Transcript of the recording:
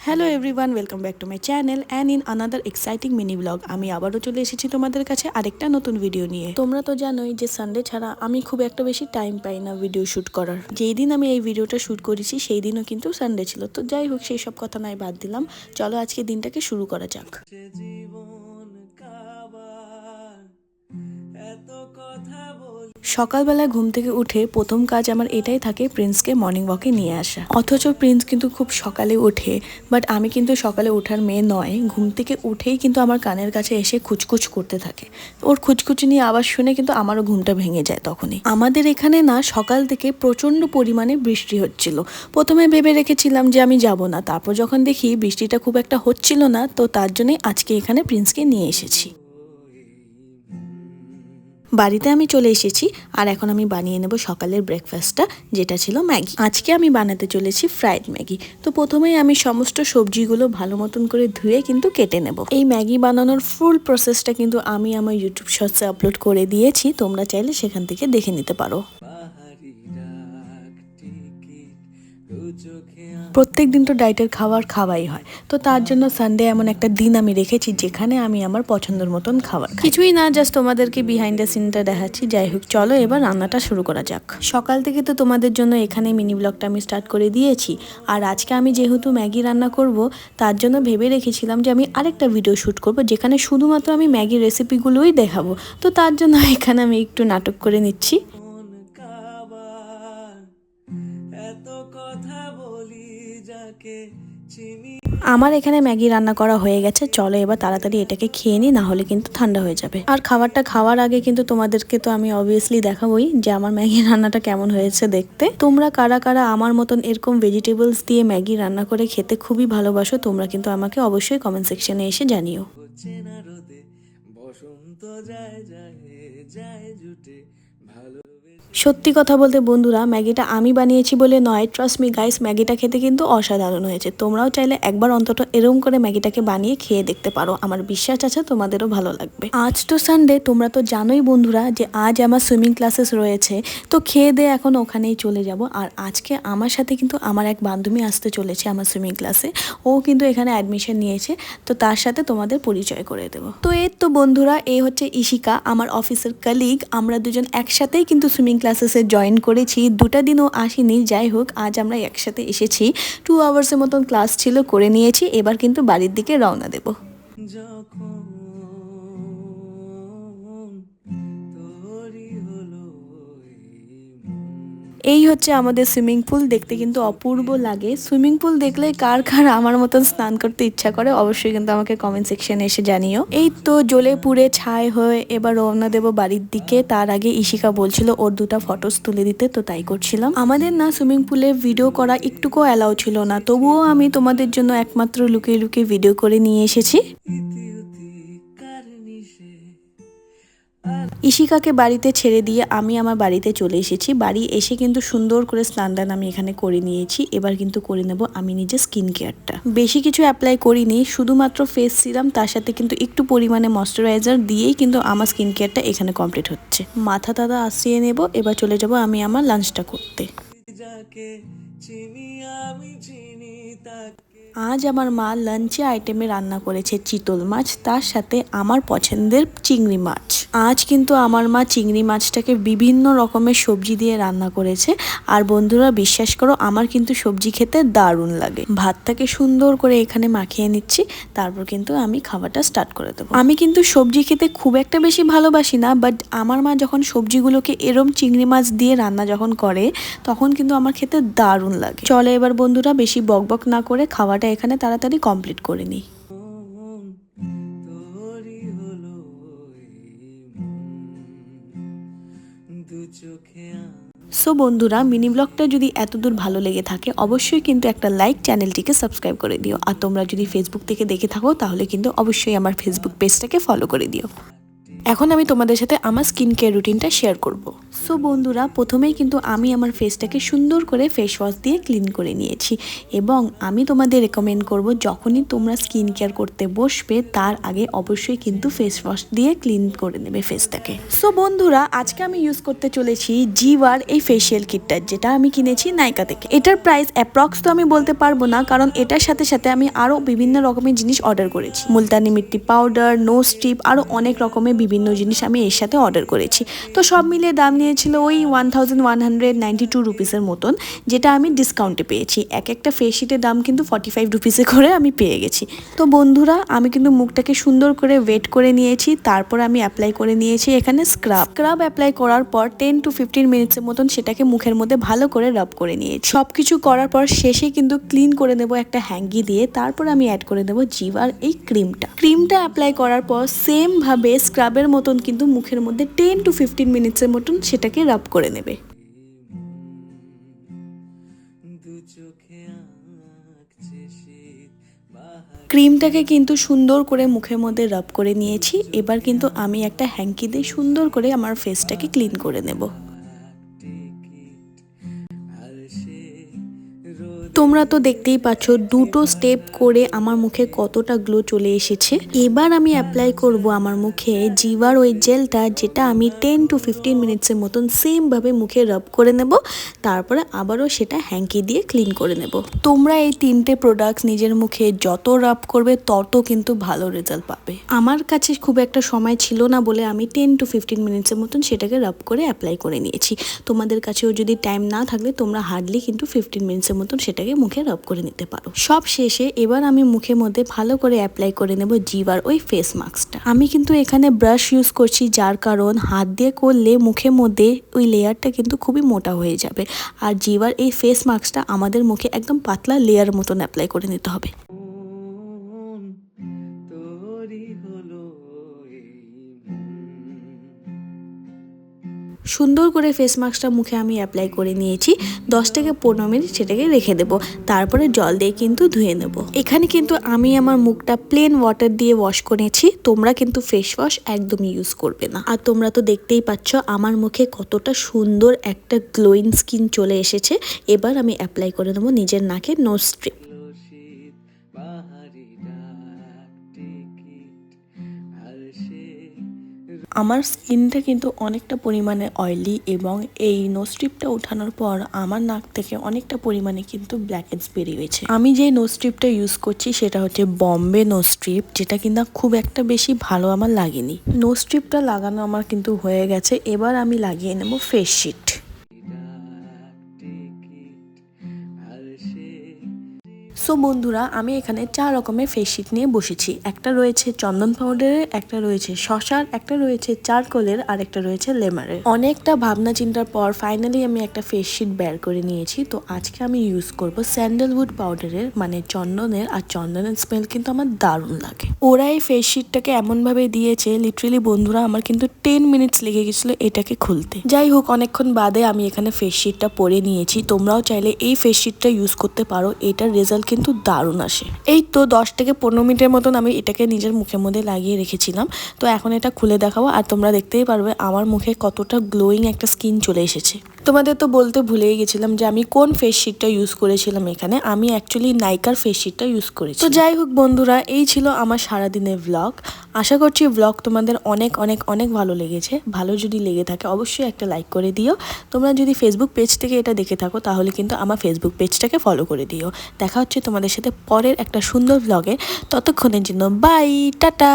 Hello everyone, welcome back to my channel and in another exciting mini blog. আমি আবারও চলে এসেছি তোমাদের কাছে আরেকটা নতুন ভিডিও নিয়ে। তোমরা তো জানোই যে সানডে ছাড়া আমি খুব একটা বেশি টাইম পাই না ভিডিও শ্যুট করার। যেই দিন আমি এই ভিডিওটা শ্যুট করেছি সেই দিনও কিন্তু সানডে ছিল। তো যাই হোক, সেই সব কথা নয়, বাদ দিলাম। চলো আজকে দিনটাকে শুরু করা যাক। সকালবেলায় ঘুম থেকে উঠে প্রথম কাজ আমার এটাই থাকে প্রিন্সকে মর্নিং ওয়াকে নিয়ে আসা। অথচ প্রিন্স কিন্তু খুব সকালে ওঠে, বাট আমি কিন্তু সকালে ওঠার মেয়ে নয়। ঘুম থেকে উঠেই কিন্তু আমার কানের কাছে এসে খুচখুচ করতে থাকে। ওর খুচখুচুনি আওয়াজ শুনে কিন্তু আমারও ঘুমটা ভেঙে যায় তখনই। আমাদের এখানে না সকাল থেকে প্রচণ্ড পরিমাণে বৃষ্টি হচ্ছিল। প্রথমে ভেবে রেখেছিলাম যে আমি যাব না, তারপর যখন দেখি বৃষ্টিটা খুব একটা হচ্ছিল না, তো তার জন্যই আজকে এখানে প্রিন্সকে নিয়ে এসেছি। বাড়িতে আমি চলে এসেছি আর এখন আমি বানিয়ে নেব সকালের ব্রেকফাস্টটা, যেটা ছিল ম্যাগি। আজকে আমি বানাতে চলেছি ফ্রাইড ম্যাগি। তো প্রথমেই আমি সমস্ত সবজিগুলো ভালো মতন করে ধুয়ে কিন্তু কেটে নেব। এই ম্যাগি বানানোর ফুল প্রসেসটা কিন্তু আমি আমার ইউটিউব শর্টসে আপলোড করে দিয়েছি, তোমরা চাইলে সেখান থেকে দেখে নিতে পারো। প্রত্যেক দিন তো ডায়েটের খাওয়াই হয়, তো তার জন্য সানডে এমন একটা দিন আমি রেখেছি যেখানে আমি আমার পছন্দের মতন খাবার খাই। কিছুই না, জাস্ট তোমাদেরকে বিহাইন্ড দ্য সিনটা দেখাচ্ছি। যাই হোক, চলো এবার রান্নাটা শুরু করা যাক। সকাল থেকে তো তোমাদের জন্য এখানে মিনি ব্লগটা আমি স্টার্ট করে দিয়েছি। আর আজকে আমি যেহেতু ম্যাগি রান্না করব, তার জন্য ভেবে রেখেছিলাম যে আমি আরেকটা ভিডিও শ্যুট করব যেখানে শুধুমাত্র আমি ম্যাগির রেসিপিগুলোই দেখাবো। তো তার জন্য এখানে আমি একটু নাটক করে নিচ্ছি। আমার এখানে ম্যাগি রান্না করা হয়ে গেছে। চলো এবার তাড়াতাড়ি এটাকে খেয়ে নিই, না হলে কিন্তু ঠান্ডা হয়ে যাবে। আর খাবারটা খাওয়ার আগে কিন্তু তোমাদেরকে তো আমি অবভিয়াসলি দেখাবোই যে আমার ম্যাগি রান্নাটা কেমন হয়েছে দেখতে। তোমরা কারা কারা আমার মতন এরকম ভেজিটেবলস দিয়ে ম্যাগি রান্না করে খেতে খুবই ভালোবাসো, তোমরা কিন্তু আমাকে অবশ্যই কমেন্ট সেকশনে এসে জানিও। সত্যি কথা বলতে বন্ধুরা, ম্যাগিটা আমি বানিয়েছি বলে নয়, ট্রাস্ট মি গাইস, ম্যাগিটা খেতে কিন্তু অসাধারণ হয়েছে। তোমরাও চাইলে একবার অন্তত এরকম করে ম্যাগিটাকে বানিয়ে খেয়ে দেখতে পারো। আমার বিশ্বাস আছে তোমাদেরও ভালো লাগবে। আজ তো সানডে, তোমরা তো জানোই বন্ধুরা যে আজ আমার সুইমিং ক্লাসেস রয়েছে। তো খেয়ে দিয়ে এখন ওখানেই চলে যাব। আর আজকে আমার সাথে কিন্তু আমার এক বান্ধবী আসতে চলেছে আমার সুইমিং ক্লাসে। ও কিন্তু এখানে অ্যাডমিশন নিয়েছে, তো তার সাথে তোমাদের পরিচয় করে দেবো। তো এই তো বন্ধুরা, এই হচ্ছে ইশিকা, আমার অফিসের কলিগ। আমরা দুজন একসাথেই কিন্তু সুইমিং ক্লাসেসে জয়েন করেছি, দুটা দিনও আসিনি। যাই হোক, আজ আমরা একসাথে এসেছি। 2 আওয়ার্সের মতন ক্লাস ছিল, করে নিয়েছি। এবার কিন্তু বাড়ির দিকে রওনা দেব। এই হচ্ছে আমাদের সুইমিং পুল, দেখতে কিন্তু অপূর্ব লাগে। সুইমিং পুল দেখলে কার কার আমার মতন স্নান করতে ইচ্ছা করে অবশ্যই কিন্তু আমাকে কমেন্ট সেকশনে এসে জানিও। এই তো জ্বলে পুড়ে ছাই হয়ে এবার রওনা দেব বাড়ির দিকে। তার আগে ইশিকা বলছিল ওর দুটো ফটোস তুলে দিতে, তো তাই করছিলাম। আমাদের না সুইমিং পুলে ভিডিও করা একটুকু অ্যালাউ ছিল না, তবুও আমি তোমাদের জন্য একমাত্র লুকিয়ে লুকিয়ে ভিডিও করে নিয়ে এসেছি। ইশিকাকে বাড়িতে ছেড়ে দিয়ে আমি আমার বাড়িতে চলে এসেছি। বাড়ি এসে কিন্তু সুন্দর করে স্নান দান আমি এখানে করে নিয়েছি। এবার কিন্তু করে নেব আমি নিজে স্কিন কেয়ারটা। বেশি কিছু অ্যাপ্লাই করিনি, শুধুমাত্র ফেস সিরাম, তার সাথে কিন্তু একটু পরিমাণে ময়শ্চারাইজার দিয়েই কিন্তু আমার স্কিন কেয়ারটা এখানে কমপ্লিট হচ্ছে। মাথা টাথা আসিয়ে নেব, এবার চলে যাব আমি আমার লাঞ্চটা করতে। আজ আমার মা লাঞ্চে আইটেমে রান্না করেছে চিতল মাছ, তার সাথে আমার পছন্দের চিংড়ি মাছ। আজ কিন্তু আমার মা চিংড়ি মাছটাকে বিভিন্ন রকমের সবজি দিয়ে রান্না করেছে। আর বন্ধুরা বিশ্বাস করো, আমার কিন্তু সবজি খেতে দারুণ লাগে। ভাতটাকে সুন্দর করে এখানে মাখিয়ে নিচ্ছি, তারপর কিন্তু আমি খাবারটা স্টার্ট করে দেবো। আমি কিন্তু সবজি খেতে খুব একটা বেশি ভালোবাসি না, বাট আমার মা যখন সবজিগুলোকে এরম চিংড়ি মাছ দিয়ে রান্না যখন করে, তখন কিন্তু আমার খেতে দারুণ লাগে। চলে এবার বন্ধুরা বেশি বকবক না করে খাওয়াটা এখানে তাড়াতাড়ি কমপ্লিট করে নিই। সো বন্ধুরা, মিনি ব্লগটা যদি এতদূর ভালো লেগে থাকে অবশ্যই কিন্তু একটা লাইক, চ্যানেলটিকে সাবস্ক্রাইব করে দিও। আর তোমরা যদি ফেসবুক থেকে দেখে থাকো তাহলে কিন্তু অবশ্যই আমার ফেসবুক পেজটাকে ফলো করে দিও। এখন আমি তোমাদের সাথে আমার স্কিন কেয়ার রুটিনটা শেয়ার করব। সো বন্ধুরা, প্রথমেই কিন্তু আমি আমার ফেসটাকে সুন্দর করে ফেস ওয়াশ দিয়ে ক্লিন করে নিয়েছি এবং আমি তোমাদের রেকমেন্ড করব যখনই তোমরা স্কিন কেয়ার করতে বসবে তার আগে অবশ্যই কিন্তু ফেস ওয়াশ দিয়ে ক্লিন করে নেবে ফেসটাকে। সো বন্ধুরা, আজকে আমি ইউজ করতে চলেছি জিভার এই ফেসিয়াল কিটটা, যেটা আমি কিনেছি নাইকা থেকে। এটার প্রাইস অ্যাপ্রক্স তো আমি বলতে পারবো না, কারণ এটার সাথে সাথে আমি আরও বিভিন্ন রকমের জিনিস অর্ডার করেছি। Multani mitti powder, nose strip, আরও অনেক রকমের বিভিন্ন জিনিস আমি এর সাথে অর্ডার করেছি। তো সব মিলিয়ে দাম নিয়েছিল ওই 1192 রুপিসের মতন, যেটা আমি ডিসকাউন্টে পেয়েছি। এক একটা ফেস শিটের দাম কিন্তু 45 রুপিসে করে আমি পেয়ে গেছি। তো বন্ধুরা, আমি কিন্তু মুখটাকে সুন্দর করে ওয়েট করে নিয়েছি, তারপর আমি অ্যাপ্লাই করে নিয়েছি এখানে স্ক্রাব অ্যাপ্লাই করার পর 10 to 15 মিনিটসের মতন সেটাকে মুখের মধ্যে ভালো করে রাব করে নিয়েছি। সব কিছু করার পর শেষে কিন্তু ক্লিন করে নেব একটা হ্যাঙ্গি দিয়ে। তারপর আমি অ্যাড করে দেবো জিভার এই ক্রিমটা অ্যাপ্লাই করার পর সেম ভাবে স্ক্রাবের মতন কিন্তু মুখের মধ্যে 10 to 15 মিনিটসের মতন সেটাকে রাব করে নেবে। ক্রিমটাকে কিন্তু সুন্দর করে মুখের মধ্যে রাব করে নিয়েছি। এবার কিন্তু আমি একটা হ্যাঙ্কি দিয়ে সুন্দর করে আমার ফেসটাকে ক্লিন করে নেব। তোমরা তো দেখতেই পাচ্ছ দুটো স্টেপ করে আমার মুখে কতটা গ্লো চলে এসেছে। এবার আমি অ্যাপ্লাই করব আমার মুখে জিভার ওই জেলটা, যেটা আমি 10 to 15 মিনিটসের মতন সেম ভাবে মুখে রাব করে নেব। তারপরে আবারও সেটা হ্যাঙ্কি দিয়ে ক্লিন করে নেব। তোমরা এই তিনটে প্রোডাক্টস নিজের মুখে যত রাব করবে তত কিন্তু ভালো রেজাল্ট পাবে। আমার কাছে খুব একটা সময় ছিল না বলে আমি 10 to 15 মিনিটসের মতন সেটাকে রাব করে অ্যাপ্লাই করে নিয়েছি। তোমাদের কাছেও যদি টাইম না থাকলে তোমরা হার্ডলি কিন্তু 15 মিনিটসের মতন সেটাকে মুখে রাব করে নিতে পারো। সব শেষে এবার আমি মুখের মধ্যে ভালো করে অ্যাপ্লাই করে নেব জিভার ওই ফেস মাস্কটা। আমি কিন্তু এখানে ব্রাশ ইউজ করছি, যার কারণ হাত দিয়ে করলে মুখের মধ্যে ওই লেয়ারটা কিন্তু খুবই মোটা হয়ে যাবে। আর জিভার এই ফেস মাস্কটা আমাদের মুখে একদম পাতলা লেয়ার মতন অ্যাপ্লাই করে নিতে হবে। সুন্দর করে ফেস মাস্কটা মুখে আমি অ্যাপ্লাই করে নিয়েছি। 10 থেকে 15 মিনিট সেটাকে রেখে দেবো, তারপরে জল দিয়ে কিন্তু ধুয়ে নেব। এখানে কিন্তু আমি আমার মুখটা প্লেন ওয়াটার দিয়ে ওয়াশ করেছি। তোমরা কিন্তু ফেস ওয়াশ একদমই ইউজ করবে না। আর তোমরা তো দেখতেই পাচ্ছ আমার মুখে কতটা সুন্দর একটা গ্লোয়িং স্কিন চলে এসেছে। এবার আমি অ্যাপ্লাই করে নেবো নিজের নাকে নোজ স্ট্রিপ। আমার স্কিনটা কিন্তু অনেকটা পরিমাণে অয়েলি এবং এই নোজ স্ট্রিপটা ওঠানোর পর আমার নাক থেকে অনেকটা পরিমাণে কিন্তু ব্ল্যাক হেডস বেরিয়েছে। আমি যে নোজ স্ট্রিপটা ইউজ করছি সেটা হচ্ছে বম্বে নোজ স্ট্রিপ, যেটা কিন্তু খুব একটা বেশি ভালো আমার লাগেনি। নোজ স্ট্রিপটা লাগানো আমার কিন্তু হয়ে গেছে। এবার আমি লাগিয়ে নেব ফেস শিট। সো বন্ধুরা, আমি এখানে 4 রকমের ফেস শিট নিয়ে বসেছি। একটা রয়েছে চন্দন পাউডারের, একটা রয়েছে শসার, একটা রয়েছে চারকোলের, আর একটা রয়েছে লেমারের। অনেকটা ভাবনা চিন্তার পর ফাইনালি আমি একটা ফেস শিট বের করে নিয়েছি। তো আজকে আমি ইউজ করব স্যান্ডেলউড পাউডারের, মানে চন্দনের। আর চন্দনের স্মেল কিন্তু আমার দারুণ লাগে। ওরা এই ফেস শিটটাকে এমনভাবে দিয়েছে, লিটারেলি বন্ধুরা আমার কিন্তু 10 মিনিটস লেগে গেছিলো এটাকে খুলতে। যাই হোক, অনেকক্ষণ বাদে আমি এখানে ফেস শিটটা পরে নিয়েছি। তোমরাও চাইলে এই ফেস শিটটা ইউজ করতে পারো, এটার রেজাল্ট কিন্তু দারুণ আসে। এই তো 10 থেকে 15 মিনিটের মতন আমি এটাকে নিজের মুখের মধ্যে লাগিয়ে রেখেছিলাম। তো এখন এটা খুলে দেখাবো, আর তোমরা দেখতেই পারবে আমার মুখে কতটা গ্লোয়িং একটা স্কিন চলে এসেছে। তোমাদের তো বলতে ভুলেই গেছিলাম যে আমি কোন ফেস শিটটা ইউজ করেছিলাম। এখানে আমি অ্যাকচুয়ালি নাইকার ফেস শিটটা ইউজ করেছি। তো যাই হোক বন্ধুরা, এই ছিল আমার সারাদিনের ব্লগ। আশা করছি ব্লগ তোমাদের অনেক অনেক অনেক ভালো লেগেছে। ভালো যদি লেগে থাকে অবশ্যই একটা লাইক করে দিও। তোমরা যদি ফেসবুক পেজ থেকে এটা দেখে থাকো তাহলে কিন্তু আমার ফেসবুক পেজটাকে ফলো করে দিও। দেখা হচ্ছে তোমাদের সাথে পরের একটা সুন্দর ব্লগে। ততক্ষণের জন্য বাই, টাটা।